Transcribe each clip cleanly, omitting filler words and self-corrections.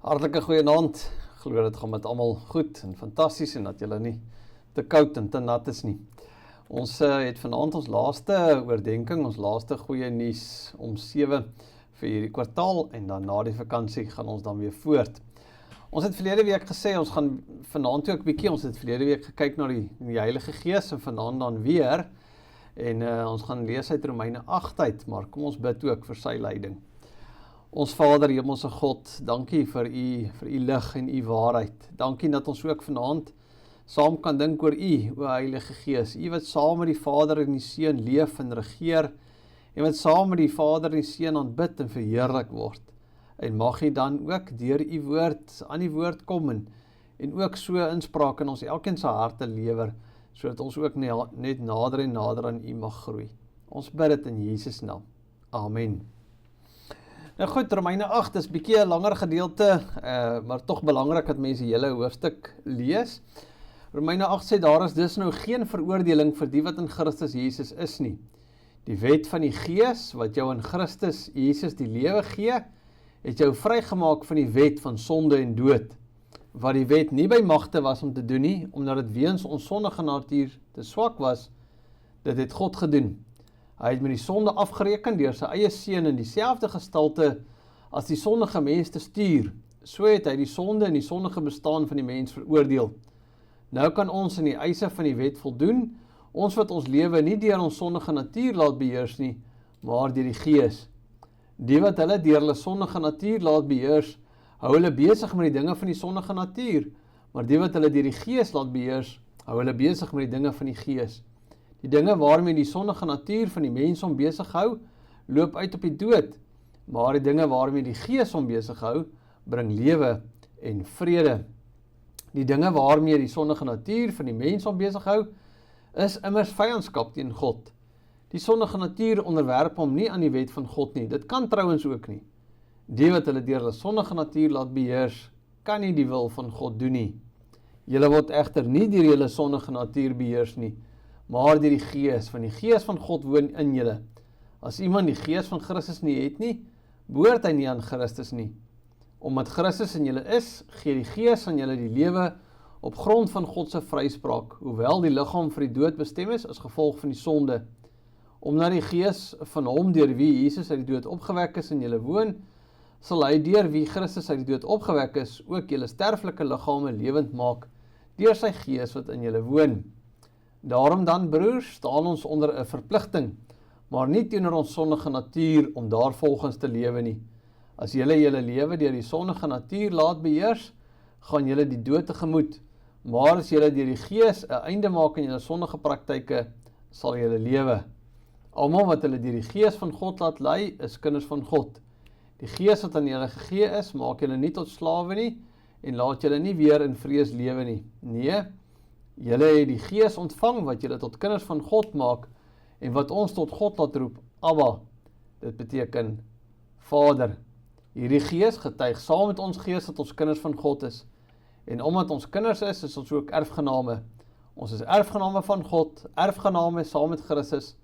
Hartlike goeienaand. Ek glo dit gaan met almal goed en fantasties en dat julle nie te koud en te nat is nie. Ons het vanaand ons laaste oordenking, ons laaste goeie nuus om 7 vir hierdie kwartaal en dan na die vakansie gaan ons dan weer voort. Ons het verlede week gesê ons gaan vanaand ook bietjie, ons het verlede week gekyk na die Heilige Gees en vanaand dan weer en ons gaan lees uit Romeine 8 uit, maar kom ons bid ook vir sy leiding. Ons Vader, Hemelse God, dankie vir u lig en u waarheid. Dankie dat ons ook vanaand saam kan dink oor u, o Heilige Gees. U wat saam met die Vader en die Seun leef en regeer, en wat saam met die Vader en die Seun aanbid en verheerlik word. En mag u dan ook deur u woord, aan die woord kom en ook so inspraak in ons elkeen se harte lewer, sodat ons ook net nader en nader aan u mag groei. Ons bid dit in Jesus naam. Amen. Nou goed, Romeine 8 is bietjie 'n langer gedeelte, maar tog belangrik dat mense die hele hoofstuk lees. Romeine 8 sê, daar is dus nou geen veroordeling vir die wat in Christus Jesus is nie. Die wet van die Gees, wat jou in Christus Jesus die lewe gee, het jou vrygemaak van die wet van sonde en dood, wat die wet nie by magte was om te doen nie, omdat dit weens ons sondige natuur te swak was, dit het God gedoen. Hy het met die sonde afgereken deur sy eie seun in dieselfde gestalte as die sondige mens te stuur. So het hy die sonde en die sondige bestaan van die mens veroordeel. Nou kan ons in die eise van die wet voldoen, ons wat ons lewe nie deur ons sondige natuur laat beheers nie, maar deur die Gees. Die wat hulle deur hulle sondige natuur laat beheers, hou hulle besig met die dinge van die sondige natuur, maar die wat hulle deur die Gees laat beheers, hou hulle besig met die dinge van die Gees. Die dinge waarmee die sondige natuur van die mens hom besig hou, loop uit op die dood, maar die dinge waarmee die Gees hom besig hou, bring lewe en vrede. Die dinge waarmee die sondige natuur van die mens hom besig hou, is immers vyandskap teen God. Die sondige natuur onderwerp hom nie aan die wet van God nie, dit kan trouwens ook nie. Die wat hulle deur hulle sondige natuur laat beheers, kan nie die wil van God doen nie. Julle word egter nie deur julle sondige natuur beheers nie, maar deur die Gees, van die Gees van God woon in julle. As iemand die Gees van Christus nie het nie, behoort hy nie aan Christus nie. Omdat Christus in julle is, gee die Gees aan julle die lewe op grond van God se vryspraak, hoewel die liggaam vir die dood bestem is as gevolg van die sonde. Omdat die Gees van hom deur wie Jesus uit die dood opgewek is in julle woon, sal hy deur wie Christus uit die dood opgewek is, ook julle sterflike liggame lewend maak, deur sy Gees wat in julle woon. Daarom dan, broers, staan ons onder 'n verpligting, maar nie teenoor ons sondige natuur om daarvolgens te lewe nie. As julle julle lewe deur die sondige natuur laat beheers, gaan julle die dood tegemoet, maar as julle deur die Gees 'n einde maak aan julle sondige praktyke, sal julle lewe. Almal wat hulle deur die Gees van God laat lei, is kinders van God. Die Gees wat aan julle gegee is, maak julle nie tot slawe nie, en laat julle nie weer in vrees lewe nie. Nee, julle het die Gees ontvang wat julle tot kinders van God maak en wat ons tot God laat roep, Abba. Dit beteken Vader. Hierdie Gees getuig saam met ons Gees dat ons kinders van God is. En omdat ons kinders is ons ook erfgename. Ons is erfgename van God, erfgename saam met Christus.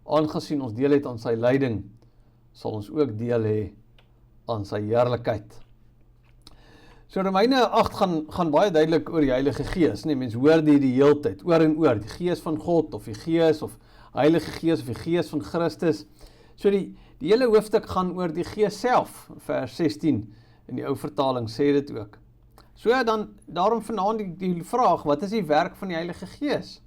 Aangesien ons deel het aan sy lyding, sal ons ook deel hê aan sy heerlikheid. So Romeine 8 gaan baie duidelik oor die Heilige Gees, nee, mens hoor die hele tyd, oor en oor, die Gees van God, of die Gees, of Heilige Gees, of die Gees van Christus. So die hele hoofstuk gaan oor die Gees self, vers 16, in die ou vertaling sê dit ook. So dan, daarom vanaand die vraag, wat is die werk van die Heilige Gees?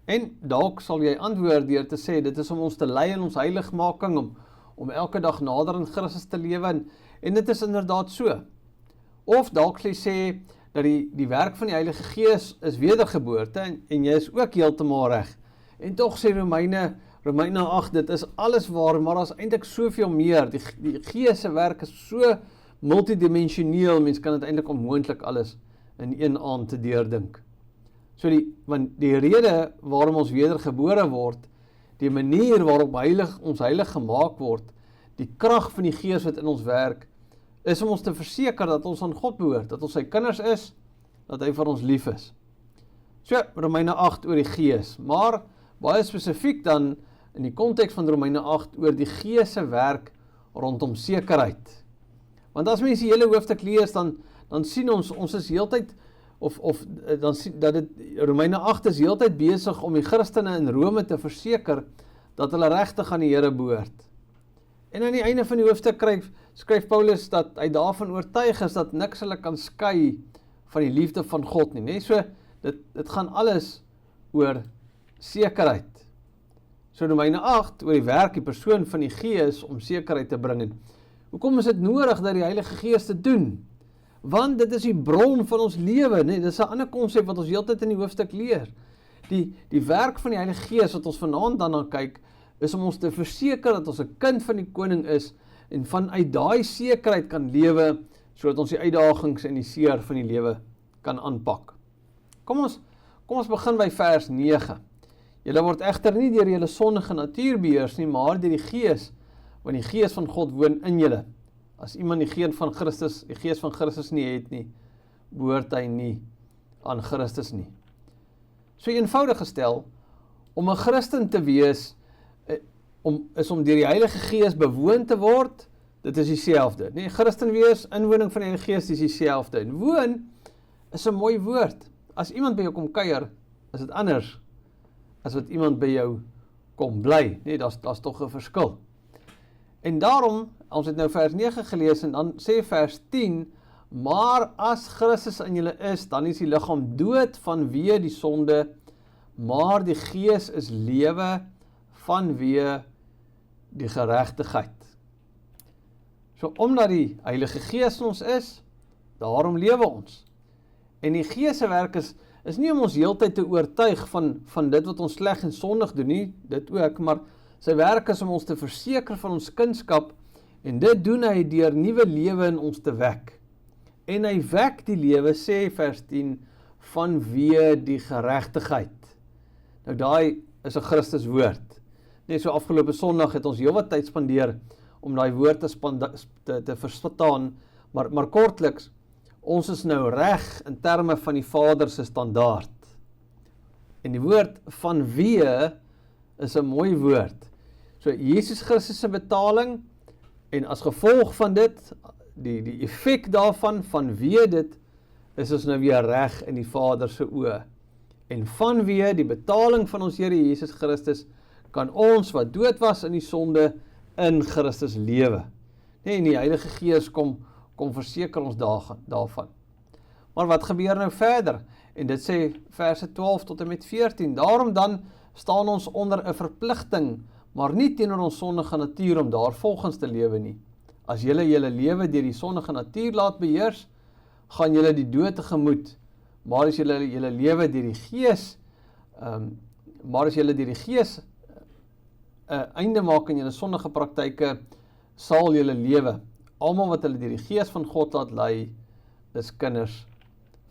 En dalk sal jy antwoord deur te sê, dit is om ons te lei in ons heiligmaking, om elke dag nader in Christus te lewe, en dit is inderdaad so. Of dalk sê dat die werk van die Heilige Gees is wedergeboorte en jy is ook heeltemal reg. En tog sê Romeine 8, dit is alles waar, maar daar is eintlik soveel meer. Die Gees se werk is so multidimensioneel, mens kan dit eintlik onmoontlik alles in een aand te deurdink. So want die rede waarom ons wedergebore word, die manier waarop ons heilig gemaak word, die krag van die Gees wat in ons werk, is om ons te verseker dat ons aan God behoort, dat ons sy kinders is, dat hy vir ons lief is. So, Romeine 8 oor die Gees, maar baie spesifiek dan in die konteks van Romeine 8 oor die Gees se werk rondom sekerheid. Want as mens die hele hoofstuk lees, dan sien ons is heeltyd, dan sien dat dit, Romeine 8 is heeltyd besig om die Christene in Rome te verseker, dat hulle regtig aan die Here behoort. En aan die einde van die hoofstuk skryf Paulus dat hy daarvan oortuig is, dat niks hulle kan skei van die liefde van God nie. Nee, so, dit gaan alles oor sekerheid. So Romeine 8, oor die werk, die persoon van die Gees, om sekerheid te bring. Hoekom is dit nodig dat die Heilige Gees dit doen? Want dit is die bron van ons lewe, nee, dit is 'n ander konsep wat ons heeltyd in die hoofstuk leer. Die werk van die Heilige Gees wat ons vanaand dan kyk, is om ons te verseker dat ons 'n kind van die koning is, en vanuit daai sekerheid kan lewe, sodat ons die uitdagings en die seer van die lewe kan aanpak. Kom ons begin by vers 9. Julle word egter nie deur julle sondige natuur beheers nie, maar deur die Gees, want die Gees van God woon in julle. As iemand die Gees van Christus nie het nie, behoort hy nie aan Christus nie. So eenvoudig gestel, om 'n Christen te wees, is om deur die Heilige Gees bewoon te word, dit is dieselfde. Nee, Christen wees, inwoning van die Heilige Gees, is dieselfde. En woon is 'n mooi woord. As iemand by jou kom kuier, is dit anders as wat iemand by jou kom bly. Nee, daar's tog 'n verskil. En daarom, ons het nou vers 9 gelees, en dan sê vers 10, maar as Christus in julle is, dan is die liggaam dood vanweë die sonde, maar die Gees is lewe vanweë die geregtigheid. So, omdat die Heilige Gees in ons is, daarom lewe ons. En die Gees se werk is nie om ons heeltyd te oortuig van dit wat ons sleg en sondig doen nie, dit ook, maar sy werk is om ons te verseker van ons kindskap, en dit doen hy deur nuwe lewe in ons te wek. En hy wek die lewe, sê vers 10, vanweë die geregtigheid. Nou daai is 'n Christus woord. Nee, so afgelope Sondag het ons heelwat tyd spandeer om daai woord te verstaan, maar kortliks, ons is nou reg in terme van die Vader se standaard. En die woord vanweë is 'n mooi woord. So Jesus Christus se betaling, en as gevolg van dit, die effek daarvan, vanweë dit, is ons nou weer reg in die Vader se oë. En vanweë die betaling van ons Here Jesus Christus, kan ons wat dood was in die sonde, in Christus lewe. Nee, en die Heilige Gees kom verseker ons daarvan. Maar wat gebeur nou verder? En dit sê verse 12 tot en met 14. Daarom dan staan ons onder 'n verpligting, maar nie teenoor ons sondige natuur om daarvolgens te lewe nie. As julle lewe deur die sondige natuur laat beheers, gaan julle die dood tegemoet. Maar as julle lewe deur die Gees, einde maak in julle sondige praktyke, sal julle lewe. Almal wat hulle deur die Gees van God laat lei, is kinders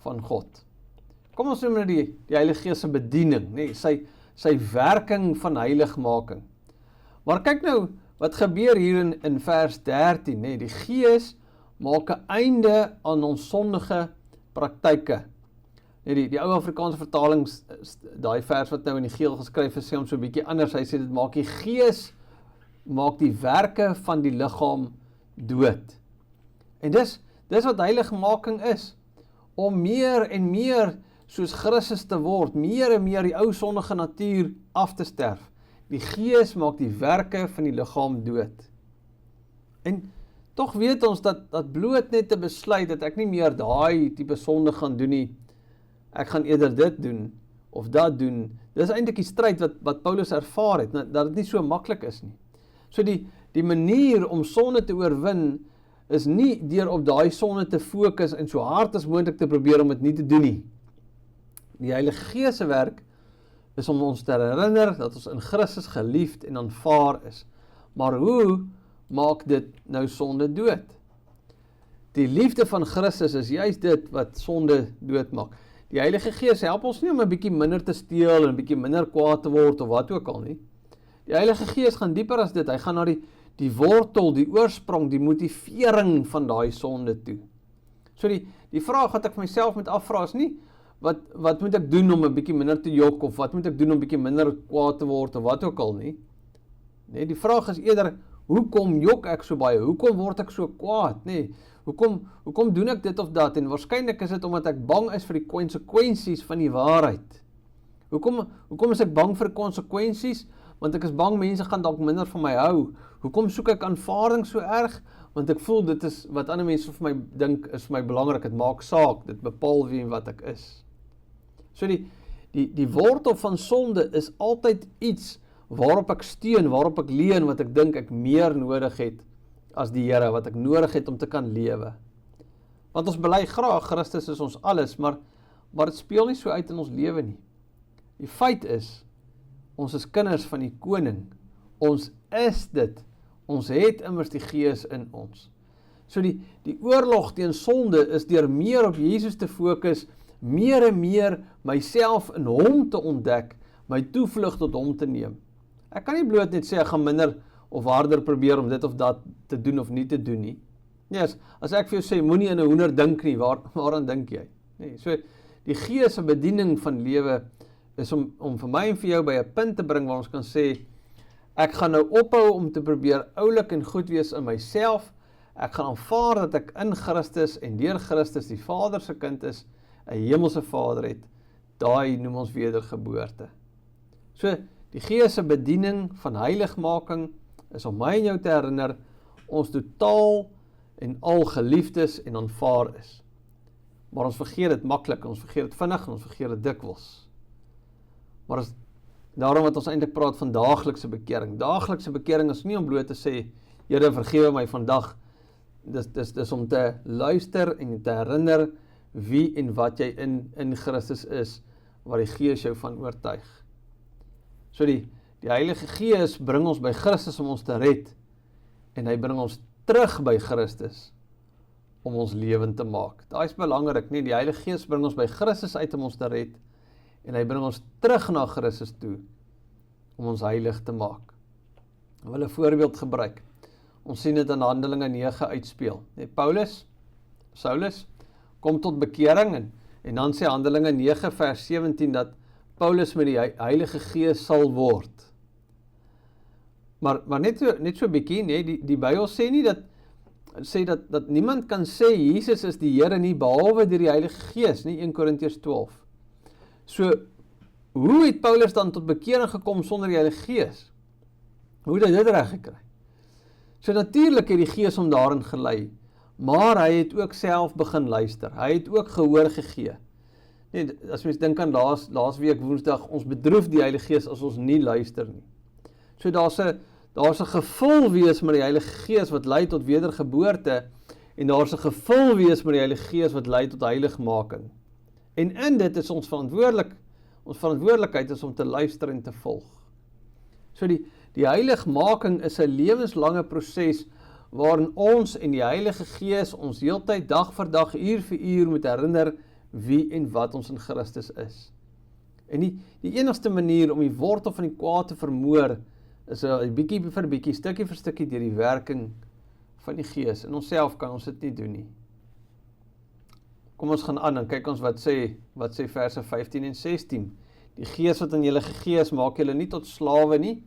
van God. Kom ons noem nou die Heilige Gees se bediening, nee, sy werking van heiligmaking. Maar kyk nou, wat gebeur hier in vers 13, nee, die Gees maak 'n einde aan ons sondige praktyke. Nee, die ou Afrikaanse vertalings, daai vers wat nou in die geel geskryf is, sê hom so 'n bietjie anders. Hy sê dit maak die Gees, maak die werke van die liggaam dood. En dis wat heiligmaking is, om meer en meer soos Christus te word, meer en meer die ou sondige natuur af te sterf. Die Gees maak die werke van die liggaam dood. En tog weet ons dat bloot net te besluit dat ek nie meer daai tipe sonde gaan doen nie, ek gaan eerder dit doen, of dat doen, dis eintlik die stryd wat Paulus ervaar het, dat dit nie so maklik is nie. So die manier om sonde te oorwin, is nie deur op daai sonde te fokus, en so hard as moontlik te probeer om dit nie te doen nie. Die Heilige Gees se werk, is om ons te herinner, dat ons in Christus geliefd en aanvaar is. Maar hoe maak dit nou sonde dood? Die liefde van Christus is juist dit wat sonde doodmaak. Die Heilige Gees help ons nie om 'n bietjie minder te steel en 'n bietjie minder kwaad te word of wat ook al nie. Die Heilige Gees gaan dieper as dit. Hy gaan na die wortel, die oorsprong, die motivering van daai sonde toe. So die vraag wat ek vir myself moet afvra is nie, wat moet ek doen om 'n bietjie minder te jok, of wat moet ek doen om 'n bietjie minder kwaad te word, of wat ook al nie. Nee, die vraag is eerder, Hoekom jok ek so baie? Hoekom word ek so kwaad? Nee, hoekom doen ek dit of dat? En waarskynlik is dit omdat ek bang is vir die konsekwensies van die waarheid. Hoekom is ek bang vir konsekwensies? Want ek is bang mense gaan dalk minder van my hou. Hoekom soek ek aanvaarding so erg? Want ek voel dit is wat ander mense vir my dink is vir my belangrik. Dit maak saak, dit bepaal wie en wat ek is. So die wortel van sonde is altyd iets waarop ek steun, waarop ek leun, wat ek dink ek meer nodig het as die Here, wat ek nodig het om te kan lewe. Want ons bely graag, Christus is ons alles, maar dit speel nie so uit in ons lewe nie. Die feit is, ons is kinders van die koning, ons is dit, ons het immers die Gees in ons. So die oorlog teen sonde is deur meer op Jesus te fokus, meer en meer myself in hom te ontdek, my toevlug tot hom te neem. Ek kan nie bloot net sê, ek gaan minder of harder probeer om dit of dat te doen of nie te doen nie. Nee, as ek vir jou sê, moenie in 'n hoender dink nie, waaraan dink jy? Nee, so die Gees se bediening van lewe is om vir my en vir jou by 'n punt te bring waar ons kan sê, ek gaan nou ophou om te probeer oulik en goed wees in myself, ek gaan aanvaar dat ek in Christus en deur Christus die Vader se kind is, 'n hemelse Vader het, daai noem ons wedergeboorte. So, die Gees se bediening van heiligmaking is om my en jou te herinner, ons totaal en al geliefdes en aanvaar is. Maar ons vergeet dit maklik, ons vergeet dit vinnig, en ons vergeet dit dikwels. Maar daarom wat ons eintlik praat van daaglikse bekering. Daaglikse bekering is nie om bloot te sê, Here vergewe my vandag. Dis om te luister en te herinner wie en wat jy in Christus is, waar die Gees jou van oortuig. So die Heilige Gees bring ons by Christus om ons te red, en hy bring ons terug by Christus om ons lewend te maak. Daai is belangrik, nie? Die Heilige Gees bring ons by Christus uit om ons te red, en hy bring ons terug na Christus toe om ons heilig te maak. Ek wil 'n voorbeeld gebruik. Ons sien dit in Handelinge 9 uitspeel. Saulus kom tot bekering, en dan sê Handelinge 9 vers 17 dat Paulus met die Heilige Gees sal word. Maar net so bietjie, nee, die Bybel sê nie dat niemand kan sê Jesus is die Here nie, behalwe deur die Heilige Gees, nie 1 Korintiërs 12. So, hoe het Paulus dan tot bekering gekom sonder die Heilige Gees? Hoe het hy dit reg gekry? So natuurlik het die Gees hom daarin gelei, maar hy het ook self begin luister. Hy het ook gehoor gegee. Nee, as mens dink aan laas week Woensdag, ons bedroef die Heilige Gees as ons nie luister nie. So daar's 'n gevul wees met die Heilige Gees wat lei tot wedergeboorte, en daar's 'n gevul wees met die Heilige Gees wat lei tot heiligmaking. En in dit is ons verantwoordelikheid is om te luister en te volg. So die heiligmaking is 'n lewenslange proses waarin ons en die Heilige Gees ons heeltyd dag vir dag, uur vir uur moet herinner wie en wat ons in Christus is. En die enigste manier om die wortel van die kwaad te vermoor is 'n bietjie vir bietjie, stukkie vir stukkie deur die werking van die Gees. In onsself kan ons dit nie doen nie. Kom ons gaan aan en kyk ons wat sê verse 15 en 16. Die Gees wat in julle gegee is, maak julle nie tot slawe nie,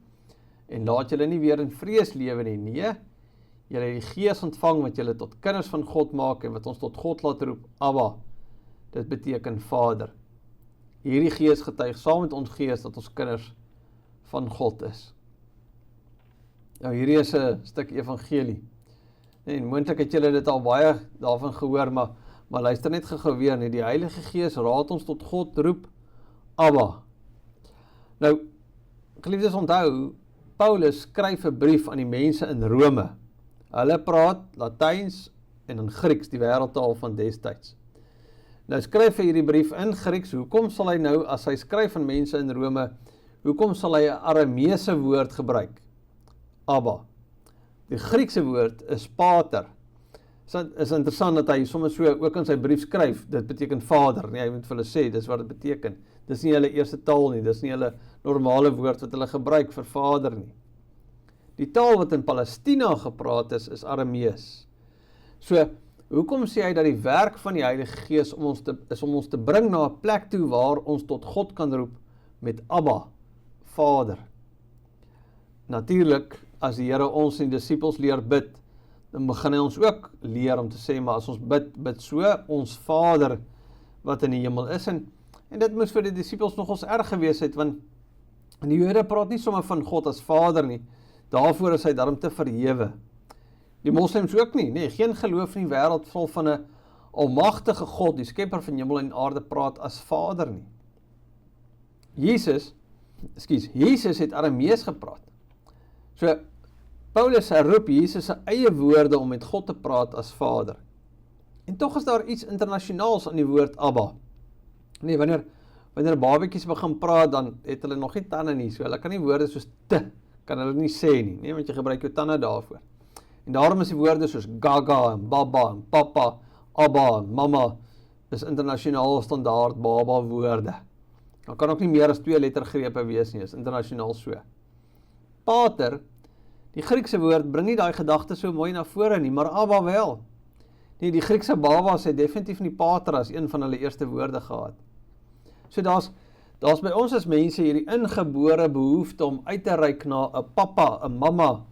en laat julle nie weer in vrees lewe nie. Nee, julle het die Gees ontvang wat julle tot kinders van God maak, en wat ons tot God laat roep, Abba. Dit beteken Vader. Hierdie Gees getuig saam met ons Gees dat ons kinders van God is. Nou hierdie is 'n stuk evangelie. En moontlik het julle dit al baie daarvan gehoor, maar luister net gou weer, nie. Die Heilige Gees raad ons tot God roep, Abba. Nou, geliefdes, onthou, Paulus skryf 'n brief aan die mense in Rome. Hulle praat Latyns en in Grieks, die wêreldtaal van destyds. Nou skryf hy hierdie brief in Grieks. Hoekom sal hy nou, as hy skryf aan mense in Rome, hoekom sal hy 'n Arameese woord gebruik? Abba. Die Griekse woord is pater. Is interessant dat hy soms so ook in sy brief skryf, dit beteken vader, nie, hy moet vir hulle sê, dis wat dit beteken. Dis nie hulle eerste taal nie, dis nie hulle normale woord wat hulle gebruik vir vader nie. Die taal wat in Palestina gepraat is Aramees. So, hoekom sê hy dat die werk van die Heilige Gees om ons te bring na 'n plek toe waar ons tot God kan roep met Abba, Vader? Natuurlik as die Here ons en die disippels leer bid, dan begin hy ons ook leer om te sê, maar as ons bid so, ons Vader wat in die hemel is, en dit moes vir die disippels nogals erg gewees het, want die Jode praat nie sommer van God as Vader nie, daarvoor is hy daarom te verhewe. Die moslems ook nie, nee, geen geloof in die wêreld vol van 'n almagtige God, die skepper van hemel en aarde, praat as Vader nie. Jesus het Aramees gepraat. So, Paulus roep Jesus se eie woorde om met God te praat as Vader. En tog is daar iets internasionaals aan die woord Abba. Nee, wanneer babatjies begin praat, dan het hulle nog nie tande nie, so hulle kan nie woorde soos te, kan hulle nie sê nie, nee, want jy gebruik jou tande daarvoor. En daarom is die woorde soos gaga en baba en papa, Abba en mama, is internasionaal standaard baba woorde. Dan kan ook nie meer as 2 lettergrepe wees nie, is internasionaal so. Pater, die Griekse woord bring nie daai gedagte so mooi na vore nie, maar Abba wel. Nee, die Griekse babas het definitief nie pater as een van hulle eerste woorde gehad. So daar's by ons as mense hierdie ingebore behoefte om uit te reik na 'n papa, 'n mamma.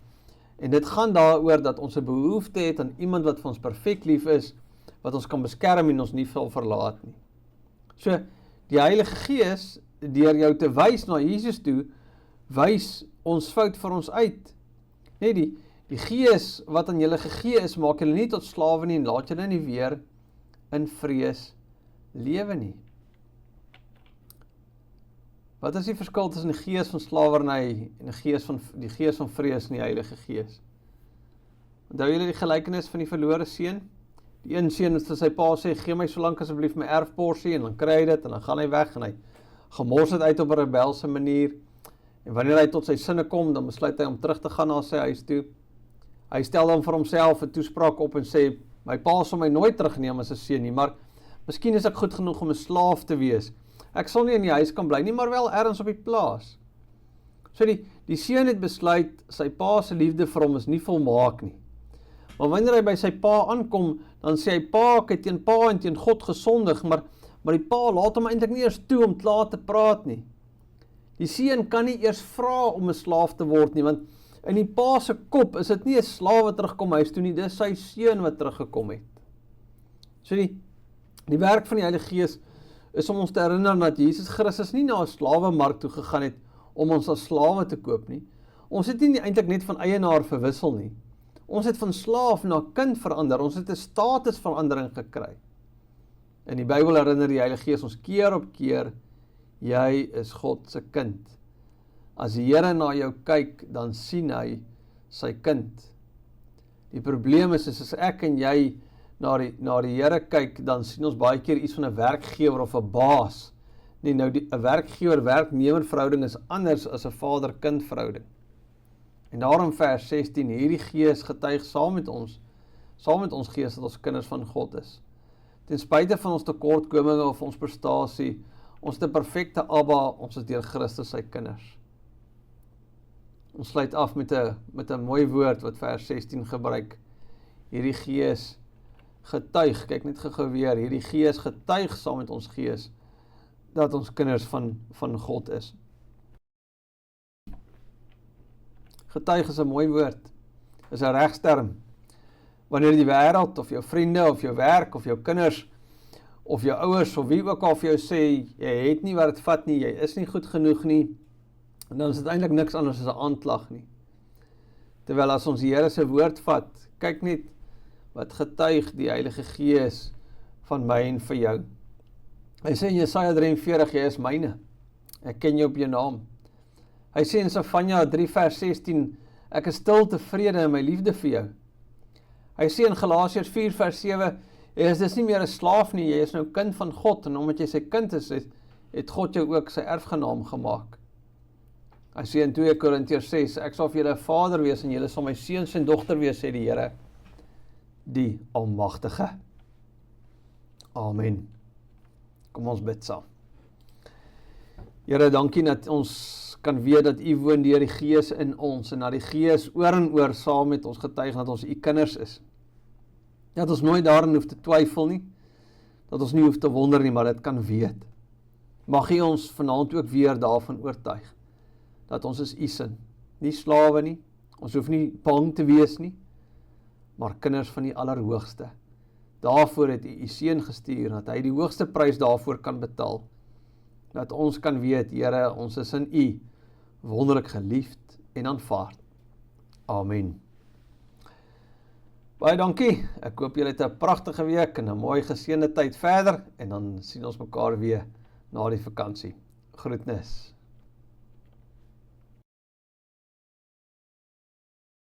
En dit gaan daaroor dat ons 'n behoefte het aan iemand wat vir ons perfek lief is, wat ons kan beskerm en ons nie wil verlaat nie. So, die Heilige Gees, deur jou te wys na Jesus toe, wys ons fout vir ons uit. Nee, die Gees wat aan julle gegee is, maak julle nie tot slawe nie en laat julle nie weer in vrees lewe nie. Wat is die verskil tussen die gees van slawerny en die gees van vrees in die Heilige Gees? Onthou julle die gelykenis van die verlore seun? Die een seun het vir sy pa sê, gee my solank asseblief my erfporsie, en dan kry hy dit, en dan gaan hy weg, en hy gemors dit uit op 'n rebelse manier, en wanneer hy tot sy sinne kom, dan besluit hy om terug te gaan na sy huis toe. Hy stel dan vir homself 'n toespraak op en sê, my pa sal my nooit terugneem as 'n seun nie, maar miskien is ek goed genoeg om 'n slaaf te wees. Ek sal nie in die huis kan bly nie, maar wel ergens op die plaas. So die seun het besluit, sy pa se liefde vir hom is nie volmaak nie. Maar wanneer hy by sy pa aankom, dan sê hy, pa, ek het teen pa en teen God gesondig, maar die pa laat hom eintlik nie eers toe om klaar te praat nie. Die seun kan nie eers vra om 'n slaaf te word nie, want in die pa se kop is dit nie 'n slaaf wat terugkom huis toe nie, dis sy seun wat teruggekom het. So die werk van die Heilige Gees is om ons te herinner dat Jesus Christus nie na 'n slawemark toe gegaan het om ons as slawe te koop nie. Ons het nie eintlik net van eienaar verwissel nie. Ons het van slaaf na kind verander, ons het 'n statusverandering gekry. In die Bybel herinner die Heilige Gees ons keer op keer, jy is God se kind. As die Here na jou kyk, dan sien hy sy kind. Die probleem is as ek en jy na die Here kyk, dan sien ons baie keer iets van 'n werkgewer of 'n baas. Nee, nou 'n werkgewer-werknemer verhouding is anders as 'n vader-kind verhouding. En daarom vers 16, hierdie Gees getuig saam met ons Gees dat ons kinders van God is. Ten spyte van ons tekortkominge of ons prestasie, ons het 'n perfekte Abba, ons is deur Christus sy kinders. Ons sluit af met 'n mooi woord wat vers 16 gebruik. Hierdie Gees getuig, kyk net gou weer, hierdie Gees getuig saam met ons Gees dat ons kinders van God is. Getuig is 'n mooi woord, is 'n regsterm. Wanneer die wêreld of jou vriende of jou werk of jou kinders of jou ouers of wie ook al vir jou sê, jy het nie wat dit vat nie, jy is nie goed genoeg nie, en dan is dit eintlik niks anders as 'n aanklag nie. Terwyl as ons die Here se woord vat, kyk net wat getuig die Heilige Gees van my en vir jou. Hy sê in Jesaja 43, jy is myne, ek ken jou op jou naam. Hy sê in Sefanja 3 vers 16, ek is stil tevrede in my liefde vir jou. Hy sê in Galasiërs 4 vers 7, jy is dus nie meer 'n slaaf nie, jy is nou kind van God, en omdat jy sy kind is, het God jou ook sy erfgenaam gemaak. Hy sê in 2 Korintiërs 6, ek sal vir julle 'n vader wees, en julle sal my seuns en dogter wees, sê die Here, die Almagtige. Amen. Kom ons bid saam. Here, dankie dat ons kan weet dat U woon deur die Gees in ons, en dat die Gees oor en oor saam met ons getuig dat ons U kinders is. Dat ons nooit daarin hoef te twyfel nie, dat ons nie hoef te wonder nie, maar dit kan weet. Mag U ons vanaand ook weer daarvan oortuig, dat ons is U sin, nie slawe nie, Ons hoef nie bang te wees nie, maar kinders van die Allerhoogste. Daarvoor het U Seun gestuur, dat hy die hoogste prys daarvoor kan betaal. Dat ons kan weet, Here, ons is in U wonderlik geliefd en aanvaard. Amen. Baie dankie, ek hoop julle het 'n pragtige week en 'n mooi geseënde tyd verder, en dan sien ons mekaar weer na die vakansie. Groetnis.